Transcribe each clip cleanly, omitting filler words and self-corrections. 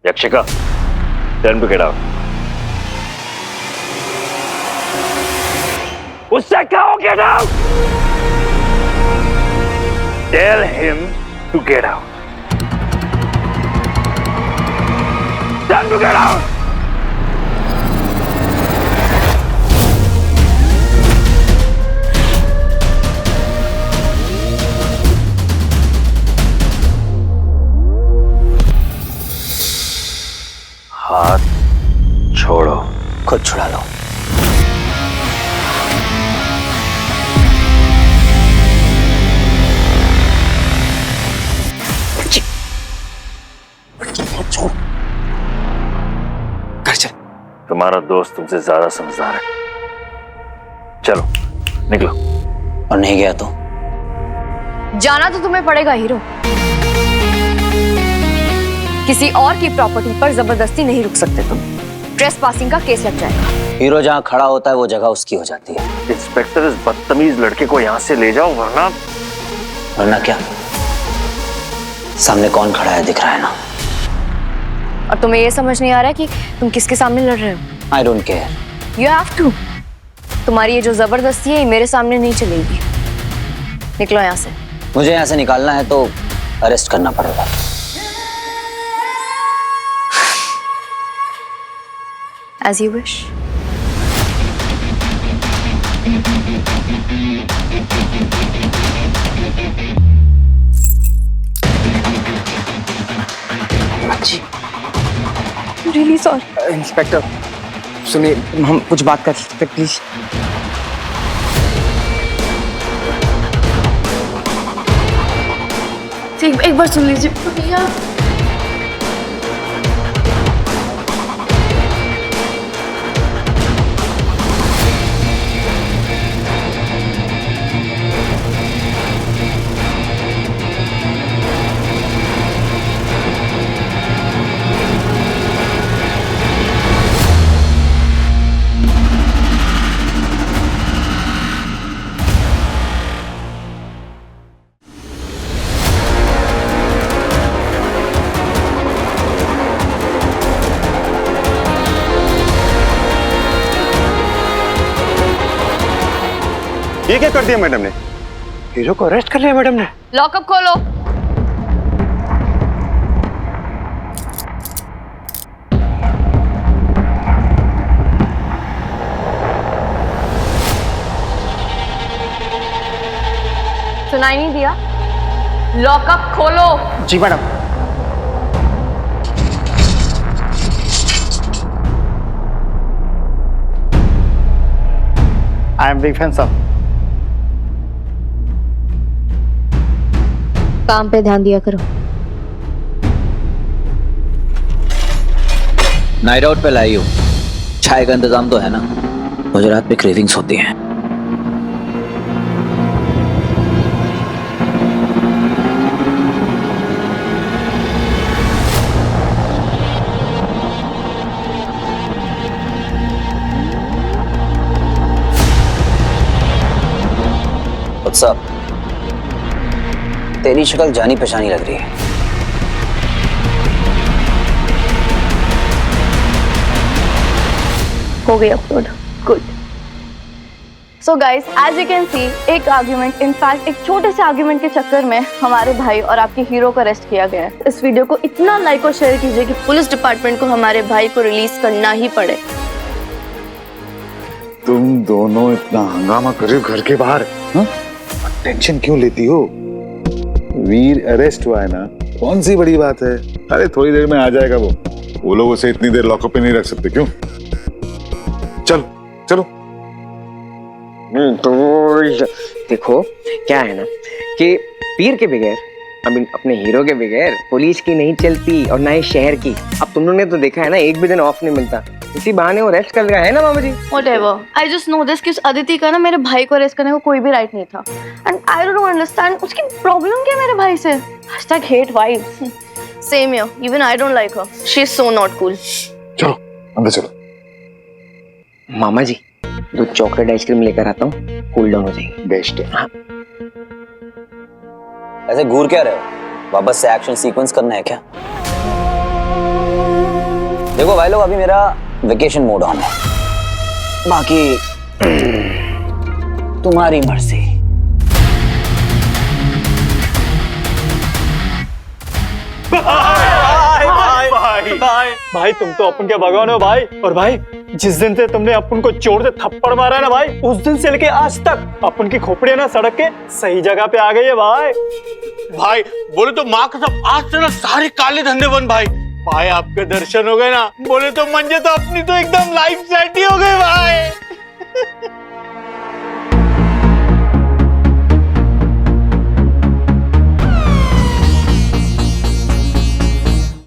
यक्षिका, tell him to get out. उससे कहो get out. Tell him to get out. Tell him to get out. हाथ छोड़ो। खुद छुड़ा लो। छोड़। घर चल। तुम्हारा दोस्त तुमसे ज्यादा समझदार है। चलो निकलो। और नहीं गया तो? जाना तो तुम्हें पड़ेगा हीरो। किसी और की प्रॉपर्टी पर जबरदस्ती नहीं रुक सकते तुम। ट्रेसपासिंग का केस लग जाएगा। हीरो जहाँ खड़ा होता है वो जगह उसकी हो जाती है। इंस्पेक्टर, इस बदतमीज लड़के को यहाँ से ले जाओ, वरना। वरना क्या? सामने कौन खड़ा है दिख रहा है ना। और तुम्हें ये समझ नहीं आ रहा है कि तुम किसके सामने लड़ रहे हो? I don't care. You have to. तुम्हारी ये जो जबरदस्ती है ये मेरे सामने नहीं चलेगी। निकलो यहाँ से। मुझे यहाँ से निकालना है तो अरेस्ट करना पड़ेगा। As you wish. Really sorry. Inspector सुनिए, हम कुछ बात कर सकते प्लीज? एक बार सुन लीजिए भैया। ये क्या कर दिया मैडम ने? हीरो को अरेस्ट कर लिया मैडम ने। लॉकअप खोलो। सुनाई नहीं दिया? लॉकअप खोलो। जी madam. I am big fan साहब। काम पे ध्यान दिया करो। नाइट आउट पे लाई हूँ। चाय का इंतजाम तो है ना? मुझे रात में क्रेविंग्स होती हैं। उत्सव, तेरी शक्ल जानी पहचानी लग रही है। हो गई upload. Good. So guys, as you can see, एक आर्ग्यूमेंट, इनफैक्ट एक छोटे से आर्ग्यूमेंट के चक्कर में हमारे भाई और आपके हीरो को अरेस्ट किया गया है। इस वीडियो को इतना लाइक और शेयर कीजिए कि पुलिस डिपार्टमेंट को हमारे भाई को रिलीज करना ही पड़े। तुम दोनों इतना हंगामा कर रहे हो घर के बाहर, टेंशन क्यों लेती हो? वीर अरेस्ट हुआ है ना, कौन सी बड़ी बात है? अरे थोड़ी देर में आ जाएगा वो लोग उसे इतनी देर लॉकअप पे नहीं रख सकते। क्यों? चलो चलो। तो देखो क्या है ना कि वीर के बगैर, अपने हीरो के बगैर पुलिस की नहीं चलती और ना ही शहर की। अब तुम लोगों ने तो देखा है ना, एक भी दिन ऑफ नहीं मिलता। इसी बहाने वो रेस्ट कर रहा है ना मामा जी। Whatever. I just know this कि उस अदिति का ना मेरे भाई को अरेस्ट करने को कोई भी राइट नहीं था। And I don't understand उसकी प्रॉब्लम क्या है मेरे भाई से? #hate vibes. Same here. Even I don't like her. She is so not cool. चलो अंदर चलो। मामा जी, दो चॉकलेट आइसक्रीम लेकर आता हूँ, कूल डाउन हो जाएगी। बेस्ट है। हाँ। ऐसे घूर क्या रहे हो? वापस से एक्शन सीक्वेंस करना है क्या? देखो भाई लोग, अभी मेरा वेकेशन मोड ऑन है, बाकी तुम्हारी मर्जी। भाई तुम तो अपन के भगवान हो भाई। और भाई जिस दिन से तुमने अपन को जोर से थप्पड़ मारा है ना भाई, उस दिन से लेके आज तक अपन की खोपड़ी ना सड़क के सही जगह पे आ गई है भाई। भाई बोले तो माँ कसम आज से ना सारे काले धंधे बंद भाई। भाई आपके दर्शन हो गए ना, बोले तो मंजे तो अपनी तो एकदम लाइफ सेट ही हो गई भाई।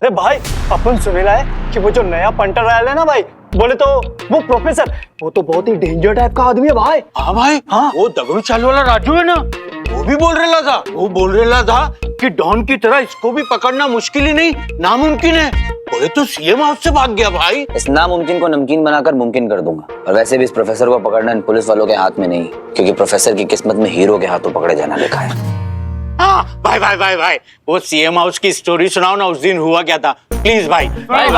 अरे भाई अपन सुनेला है कि वो जो नया पंटर आया है ना भाई, बोले तो वो प्रोफेसर, वो तो बहुत ही डेंजर टाइप का आदमी है भाई। हाँ भाई, हाँ वो दगड़ू चाल वाला राजू है ना, वो भी बोल रहा था, वो बोल रहा था कि डॉन की तरह इसको भी पकड़ना मुश्किल ही नहीं नामुमकिन है। बोले तो सीएम हाउस से भाग गया भाई। इस नामुमकिन को नमकीन बनाकर मुमकिन कर दूंगा। और वैसे भी इस प्रोफेसर को पकड़ना इन पुलिस वालों के हाथ में नहीं, क्योंकि प्रोफेसर की किस्मत में हीरो के हाथों पकड़े जाना लिखा है। हाँ भाई भाई भाई भाई, वो सीएम हाउस की स्टोरी सुनाओ ना, उस दिन हुआ क्या था प्लीज भाई। अरे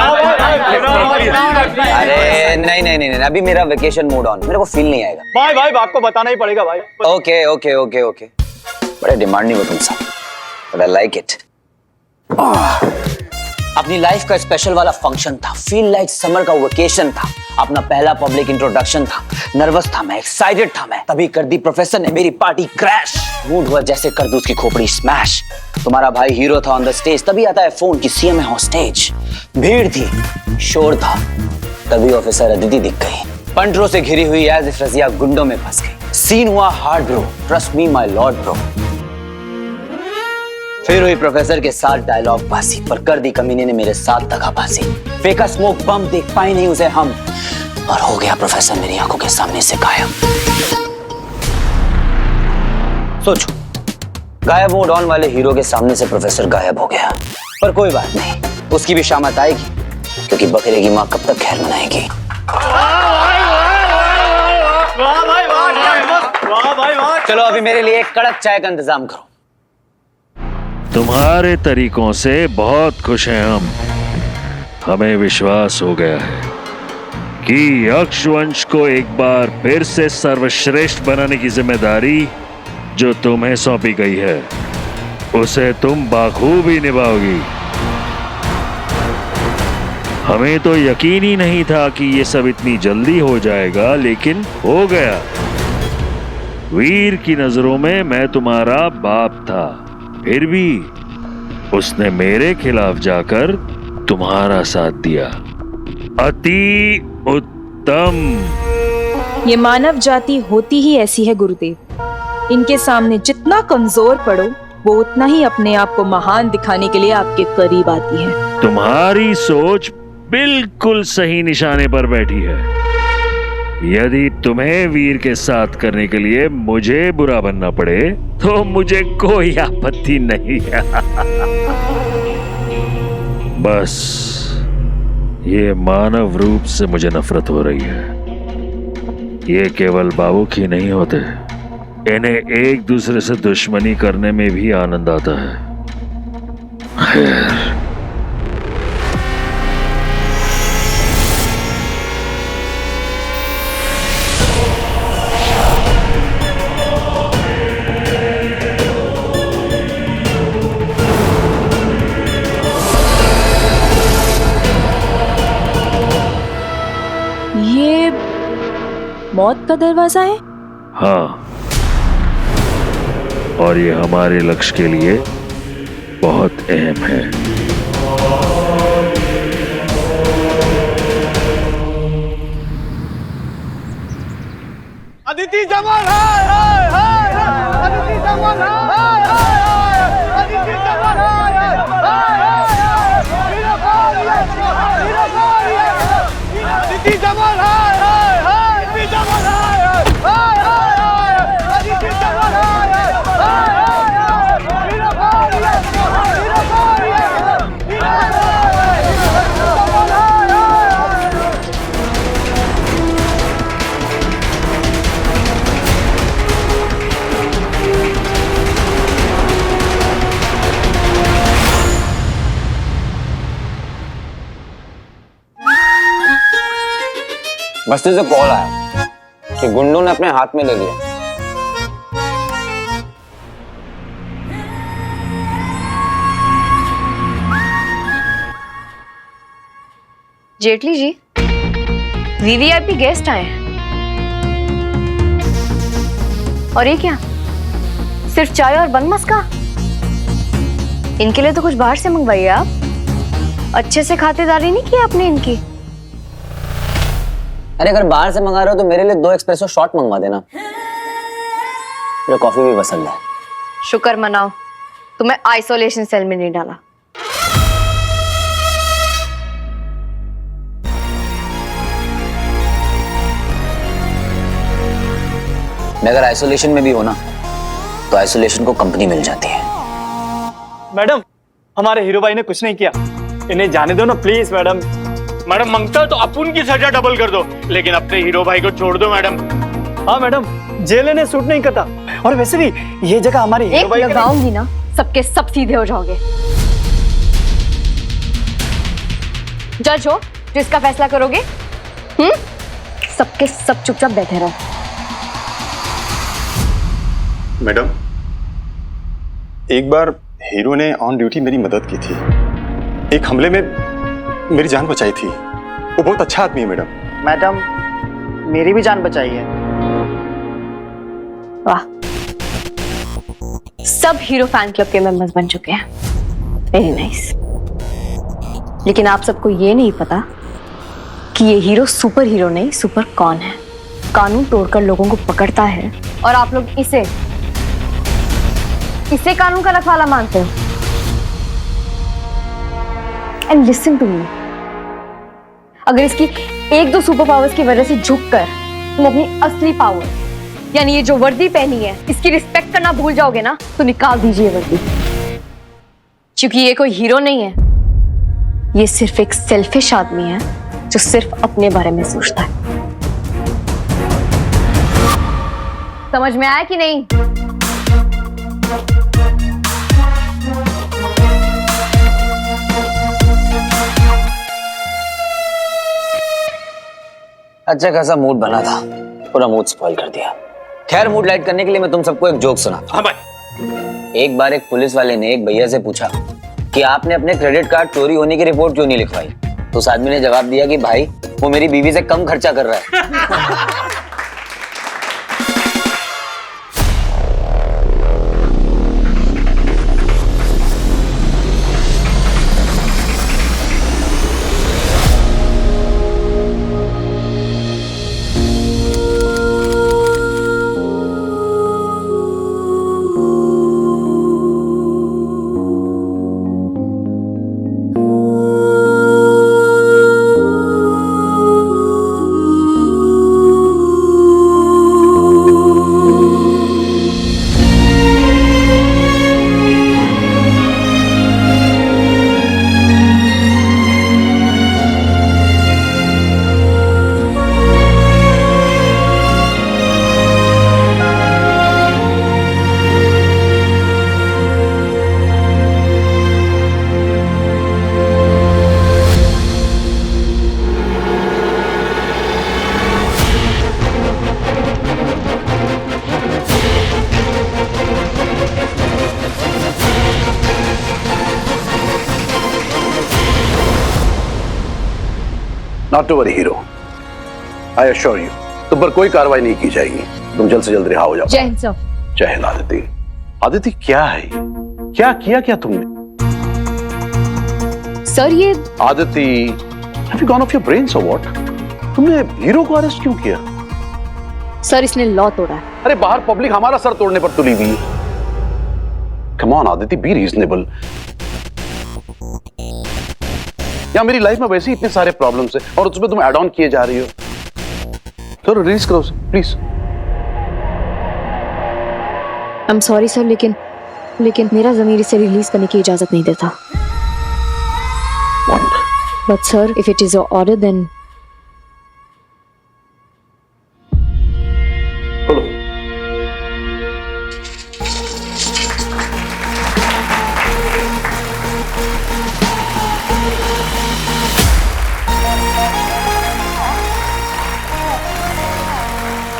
नहीं नहीं नहीं, अभी मेरा वेकेशन मोड ऑन, मेरे को फील नहीं आएगा। भाई भाई आपको बताना ही पड़ेगा भाई। ओके ओके ओके ओके, बड़े डिमांडिंग हो तुम सब, बट आई लाइक इट। अपनी लाइफ का स्पेशल वाला फंक्शन था, फील लाइक समर का वेकेशन था, अपना पहला पब्लिक इंट्रोडक्शन था, नर्वस था मैं, एक्साइटेड था मैं, तभी कर दी प्रोफेसर ने मेरी पार्टी क्रैश। मूड हुआ जैसे कर दूं उसकी खोपड़ी स्मैश। तुम्हारा भाई हीरो था ऑन द स्टेज, तभी आता है फोन की सीएम है हॉस्टेज। भीड़ थी, शोर था, तभी ऑफिसर अदिति दिख गई, पंटरों से घिरी हुई एज इफ रजिया गुंडों में फंस गई। सीन हुआ hard bro, trust me my Lord bro. फिर हुई प्रोफेसर के साथ डायलॉग बाजी, पर कर दी कमीने ने मेरे साथ दगाबाजी। फेंका स्मोक बम, देख पाए नहीं उसे हम, और हो गया प्रोफेसर मेरी आंखों के सामने से गायब। सोचो, गायब मोड ऑन वाले हीरो के सामने से प्रोफेसर गायब हो गया, पर कोई बात नहीं, उसकी भी शामत आएगी, क्योंकि बकरे की माँ कब तक खैर मनाएगी। चलो अभी मेरे लिए एक कड़क चाय का इंतजाम करो। तुम्हारे तरीकों से बहुत खुश हैं हम। हमें विश्वास हो गया है कि यक्षवंश को एक बार फिर से सर्वश्रेष्ठ बनाने की जिम्मेदारी जो तुम्हें सौंपी गई है, उसे तुम बाखूबी निभाओगी। हमें तो यकीन ही नहीं था कि ये सब इतनी जल्दी हो जाएगा, लेकिन हो गया। वीर की नजरों में मैं तुम्हारा बाप था, फिर भी उसने मेरे खिलाफ जाकर तुम्हारा साथ दिया। अति उत्तम। ये मानव जाति होती ही ऐसी है गुरुदेव। इनके सामने जितना कमजोर पड़ो, वो उतना ही अपने आप को महान दिखाने के लिए आपके करीब आती है। तुम्हारी सोच बिल्कुल सही निशाने पर बैठी है। यदि तुम्हें वीर के साथ करने के लिए मुझे बुरा बनना पड़े तो मुझे कोई आपत्ति नहीं है। बस ये मानव रूप से मुझे नफरत हो रही है। ये केवल भावुक ही नहीं होते, इन्हें एक दूसरे से दुश्मनी करने में भी आनंद आता है। खैर, ये मौत का दरवाजा है। हाँ, और ये हमारे लक्ष्य के लिए बहुत अहम है। अदिति जवान हाय हाय हाय हाय, अदिति जवान हाय हाय हाय, अदिति जवान हाय हाय हाय, हीरो अदिति जवान हाय हाय हाय, अदिति जवान हाय हाय हाय, अदिति जवान हाय हाय हाय, हीरो बस्ती से कॉल आया कि गुंडों ने अपने हाथ में ले लिया। जेटली जी, वीवीआईपी गेस्ट आए हैं। और ये क्या, सिर्फ चाय और बन मस्का? इनके लिए तो कुछ बाहर से मंगवाइए आप। अच्छे से खातिरदारी नहीं की आपने इनकी। अरे अगर बाहर से मंगा रहे हो तो मेरे लिए 2 एक्सप्रेसो शॉट मंगवा देना। मुझे कॉफी भी पसंद है। शुक्र मनाओ तुम्हें आइसोलेशन सेल में नहीं डाला। मैं अगर आइसोलेशन में भी हो ना तो आइसोलेशन को कंपनी मिल जाती है। मैडम, हमारे हीरो भाई ने कुछ नहीं किया, इन्हें जाने दो ना प्लीज। मैडम मैडम मांगता है तो अपन की सजा डबल कर दो, लेकिन अपने हीरो भाई को छोड़ दो मैडम। हाँ मैडम, जेल इन्हें सूट नहीं करता। और वैसे भी ये जगह हमारे हीरो एक भाई लगाऊंगी ना, सबके सब सीधे हो जाओगे। जज हो जो इसका फैसला करोगे। सबके सब चुपचाप बैठे रहो। मैडम, एक बार हीरो ने ऑन ड्यूटी मेरी मदद की थी। एक हमले में मेरी जान बचाई थी। वो बहुत अच्छा आदमी है मैडम। मैडम, मेरी भी जान बचाई है। वाह, सब हीरो फैन क्लब के मेंबर्स बन चुके हैं। Very nice. लेकिन आप सबको ये नहीं पता कि ये हीरो सुपर हीरो नहीं, सुपर कौन है। कानून तोड़कर लोगों को पकड़ता है और आप लोग इसे कानून का रखवाला मानते हो। एंड लिसन टू मी, अगर इसकी 1-2 सुपर पावर्स की वजह से झुककर तुम अपनी असली पावर यानी ये जो वर्दी पहनी है इसकी रिस्पेक्ट करना भूल जाओगे ना, तो निकाल दीजिए वर्दी। क्योंकि ये कोई हीरो नहीं है, ये सिर्फ एक सेल्फिश आदमी है जो सिर्फ अपने बारे में सोचता है। समझ में आया कि नहीं? अच्छा खासा मूड बना था, पूरा मूड स्पॉइल कर दिया। खैर, मूड लाइट करने के लिए मैं तुम सबको एक जोक सुनाता हूं। हाँ भाई। एक बार एक पुलिस वाले ने एक भैया से पूछा कि आपने अपने क्रेडिट कार्ड चोरी होने की रिपोर्ट क्यों नहीं लिखवाई? तो उस आदमी ने जवाब दिया कि भाई वो मेरी बीवी से कम खर्चा कर रहा है। Not to worry hero, I assure you तुम पर कोई कार्रवाई नहीं की जाएगी। तुम जल्द से जल्द रिहा हो जाओ। जय हिंद सर। जय हिंद आदिति। आदिति क्या है, क्या किया क्या तुमने? सर ये Aditi, have you gone off your brains or what? तुमने हीरो को अरेस्ट क्यों किया? सर इसने लॉ तोड़ा है। अरे बाहर पब्लिक हमारा सर तोड़ने पर तुली हुई है। Come on Aditi, be reasonable. या मेरी लाइफ में वैसे ही इतने सारे प्रॉब्लम्स हैं और उसमें तुम ऐड ऑन किए जा रही हो। तो रिलीज करो please. I am sorry sir, लेकिन मेरा ज़मीर इसे रिलीज करने की इजाजत नहीं देता। But sir, if it is your order then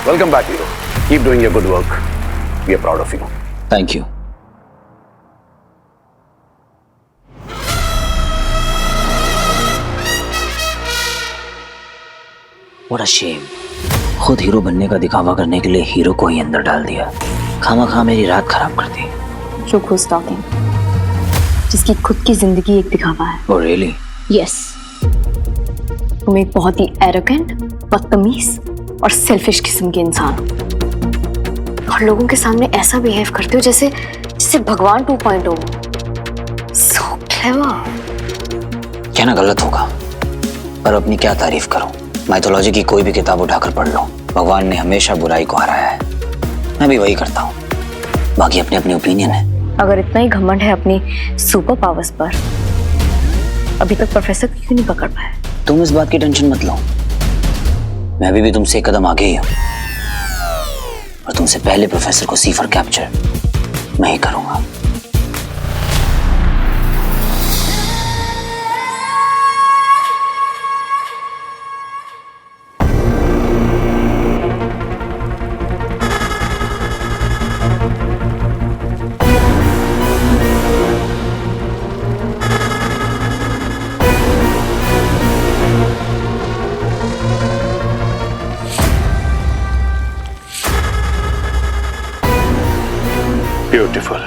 welcome back hero, keep doing your good work, we are proud of you. Thank you. What a shame. खुद hero बनने का दिखावा करने के लिए हीरो को ही अंदर डाल दिया। खामा मेरी रात खराब कर दी। Look who's talking. जिसकी खुद की जिंदगी एक दिखावा है। Oh really? Yes. तुम एक बहुत ही एरोगेंट, बदतमीज और सेल्फिश किस्म के इंसान हो और लोगों के सामने ऐसा बिहेव करते हो जैसे भगवान 2.0। So clever. कहना गलत होगा, पर अपनी क्या तारीफ करूं। माइथोलॉजी की कोई भी किताब उठाकर पढ़ लो, भगवान ने हमेशा बुराई को हराया है। मैं भी वही करता हूँ, बाकी अपने अपने ओपिनियन है। अगर इतना ही घमंड है अपनी सुपर पावर्स पर, अभी तक प्रोफेसर को क्यों नहीं पकड़ पाए? तुम इस बात की टेंशन मत लो, मैं अभी भी तुमसे एक कदम आगे ही हूँ और तुमसे पहले प्रोफेसर को सी फॉर कैप्चर मैं ही करूंगा। Beautiful,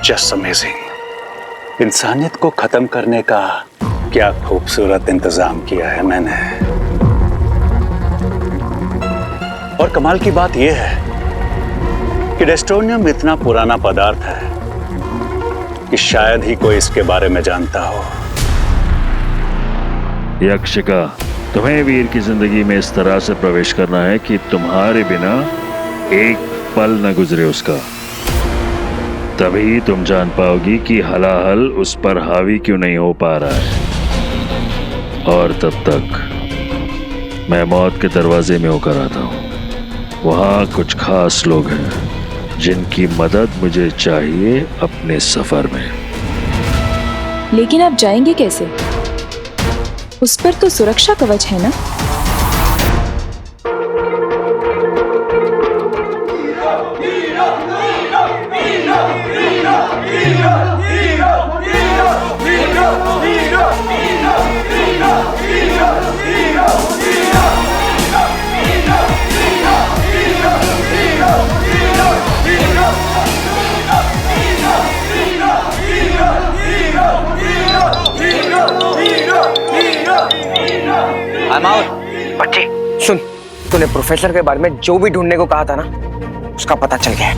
just amazing. इंसानियत को खत्म करने का क्या खूबसूरत इंतजाम किया है मैंने। और कमाल की बात यह है कि डेस्टोनियम इतना पुराना पदार्थ है कि शायद ही कोई इसके बारे में जानता हो। यक्षिका, तुम्हें वीर की जिंदगी में इस तरह से प्रवेश करना है कि तुम्हारे बिना एक पल न गुजरे उसका। तभी तुम जान पाओगी कि हलाहल उस पर हावी क्यों नहीं हो पा रहा है। और तब तक मैं मौत के दरवाजे में होकर आता हूँ। वहाँ कुछ खास लोग हैं जिनकी मदद मुझे चाहिए अपने सफर में। लेकिन आप जाएंगे कैसे? उस पर तो सुरक्षा कवच है ना? बच्चे सुन, तूने प्रोफेसर के बारे में जो भी ढूंढने को कहा था ना, उसका पता चल गया है।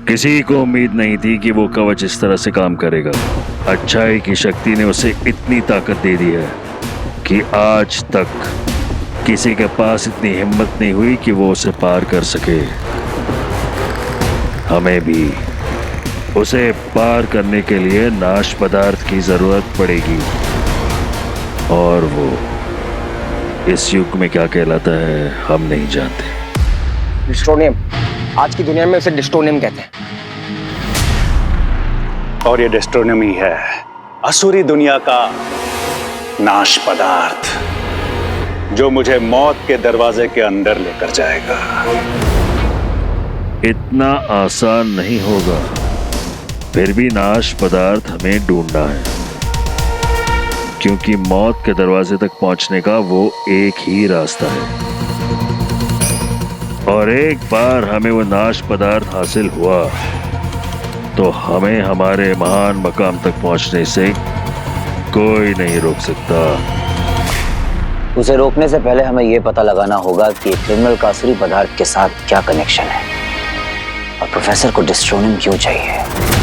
किसी को उम्मीद नहीं थी कि वो कवच इस तरह से काम करेगा। अच्छाई की शक्ति ने उसे इतनी ताकत दे दी है कि आज तक किसी के पास इतनी हिम्मत नहीं हुई कि वो उसे पार कर सके। हमें भी उसे पार करने के लिए नाश पदार्थ की जरूरत पड़ेगी, और वो इस युग में क्या कहलाता है हम नहीं जानते। डिस्टोनियम, आज की दुनिया में उसे डिस्टोनियम कहते हैं। और ये डेस्टोनियम ही है, असुरी दुनिया का नाश पदार्थ, जो मुझे मौत के दरवाजे के अंदर लेकर जाएगा। इतना आसान नहीं होगा, फिर भी नाश पदार्थ हमें ढूंढना है, क्योंकि मौत के दरवाजे तक पहुंचने का वो एक ही रास्ता है। और एक बार हमें वो नाश पदार्थ हासिल हुआ तो हमें हमारे महान मकाम तक पहुंचने से कोई नहीं रोक सकता। उसे रोकने से पहले हमें यह पता लगाना होगा कि क्रिमिनल का असली पदार्थ के साथ क्या कनेक्शन है और प्रोफेसर को डिस्ट्रोनियम क्यों चाहिए।